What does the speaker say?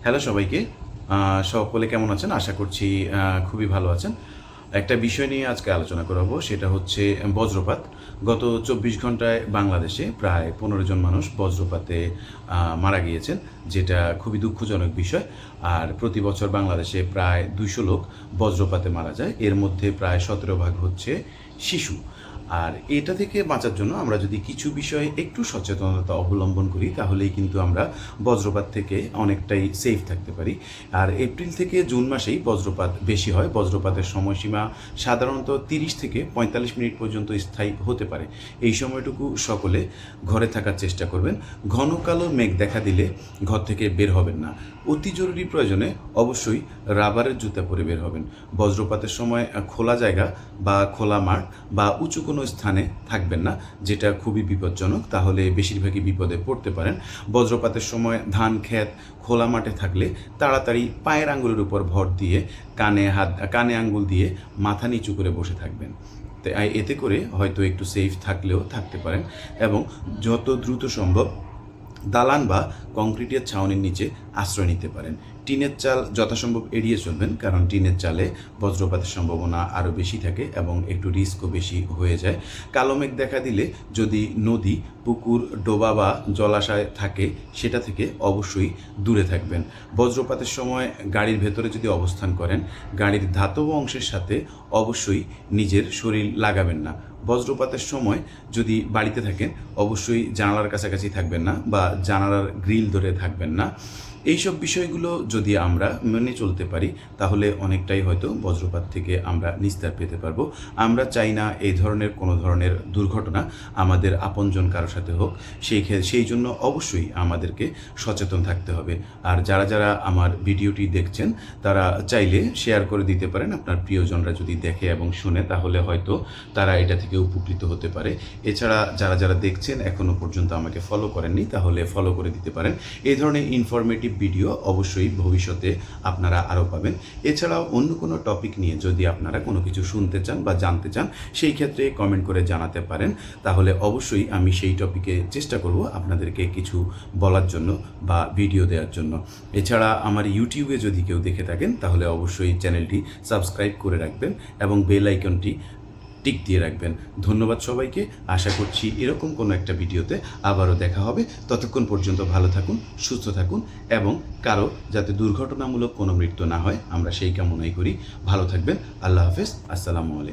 Hello সবাইকে। সকলে কেমন আছেন? আশা করছি খুবই ভালো আছেন। একটা বিষয় নিয়ে আজকে আলোচনা করব, সেটা হচ্ছে বজ্রপাত। গত ২৪ ঘন্টায় বাংলাদেশে প্রায় ১৫ জন মানুষ বজ্রপাতে মারা গিয়েছেন, যেটা খুবই দুঃখজনক বিষয়। আর প্রতি বছর বাংলাদেশে প্রায় ২০০ লোক বজ্রপাতে মারা যায়। এর মধ্যে প্রায় ১৭ ভাগ হচ্ছে শিশু। আর এটা থেকে বাঁচার জন্য আমরা যদি কিছু বিষয়ে একটু সচেতনতা অবলম্বন করি, তাহলেই কিন্তু আমরা বজ্রপাত থেকে অনেকটাই সেফ থাকতে পারি। আর এপ্রিল থেকে জুন মাসেই বজ্রপাত বেশি হয়। বজ্রপাতের সময়সীমা সাধারণত ৩০ থেকে ৪৫ মিনিট পর্যন্ত স্থায়ী হতে পারে। এই সময়টুকু সকলে ঘরে থাকার চেষ্টা করবেন। ঘন কালো মেঘ দেখা দিলে ঘর থেকে বের হবেন না। অতি জরুরি প্রয়োজনে অবশ্যই রাবারের জুতা পরে বের হবেন। বজ্রপাতের সময় খোলা জায়গা বা খোলা মাঠ বা উঁচু কোনো স্থানে থাকবেন না, যেটা খুবই বিপজ্জনক। তাহলে বেশিরভাগই বিপদে পড়তে পারেন। বজ্রপাতের সময় ধান ক্ষেত খোলা মাঠে থাকলে তাড়াতাড়ি পায়ের আঙ্গুলের উপর ভর দিয়ে কানে আঙ্গুল দিয়ে মাথা নিচু করে বসে থাকবেন। এতে করে হয়তো একটু সেফ থাকলেও থাকতে পারেন। এবং যত দ্রুত সম্ভব দালান বা কংক্রিটের ছাউনির নিচে আশ্রয় নিতে পারেন। টিনের চাল যথাসম্ভব এড়িয়ে চলবেন, কারণ টিনের চালে বজ্রপাতের সম্ভাবনা আরও বেশি থাকে এবং একটু রিস্কও বেশি হয়ে যায়। কালো মেঘ দেখা দিলে যদি নদী, পুকুর, ডোবা বা জলাশয় থাকে, সেটা থেকে অবশ্যই দূরে থাকবেন। বজ্রপাতের সময় গাড়ির ভেতরে যদি অবস্থান করেন, গাড়ির ধাতব অংশের সাথে অবশ্যই নিজের শরীর লাগাবেন না। বজ্রপাতের সময় যদি বাড়িতে থাকেন, অবশ্যই জানালার কাছাকাছি থাকবেন না বা জানালার গ্রিল ধরে থাকবেন না। এইসব বিষয়গুলো যদি আমরা মেনে চলতে পারি, তাহলে অনেকটাই হয়তো বজ্রপাত থেকে আমরা নিস্তার পেতে পারবো। আমরা চাই না এই ধরনের কোনো ধরনের দুর্ঘটনা আমাদের আপনজন কারো সাথে হোক। সেই জন্য অবশ্যই আমাদেরকে সচেতন থাকতে হবে। আর যারা যারা আমার ভিডিওটি দেখছেন, তারা চাইলে শেয়ার করে দিতে পারেন। আপনার প্রিয়জনরা যদি দেখে এবং শুনে, তাহলে হয়তো তারা এটা থেকে উপকৃত হতে পারে। এছাড়া যারা যারা দেখছেন এখনও পর্যন্ত আমাকে ফলো করেননি, তাহলে ফলো করে দিতে পারেন। এই ধরনের ইনফরমেটিভ ভিডিও অবশ্যই ভবিষ্যতে আপনারা আরও পাবেন। এছাড়াও অন্য কোনো টপিক নিয়ে যদি আপনারা কোনো কিছু শুনতে চান বা জানতে চান, সেই ক্ষেত্রে কমেন্ট করে জানাতে পারেন। তাহলে অবশ্যই আমি সেই টপিকে চেষ্টা করব আপনাদেরকে কিছু বলার জন্য বা ভিডিও দেওয়ার জন্য। এছাড়া আমার ইউটিউবে যদি কেউ দেখে থাকেন, তাহলে অবশ্যই চ্যানেলটি সাবস্ক্রাইব করে রাখবেন এবং বেল আইকনটি টিক দিয়ে রাখবেন। ধন্যবাদ সবাইকে। আশা করছি এরকম কোনো একটা ভিডিওতে আবারও দেখা হবে। ততক্ষণ পর্যন্ত ভালো থাকুন, সুস্থ থাকুন এবং কারো যাতে দুর্ঘটনামূলক কোনো মৃত্যু না হয়, আমরা সেই কামনাই করি। ভালো থাকবেন। আল্লাহ হাফেজ। আসসালামু আলাইকুম।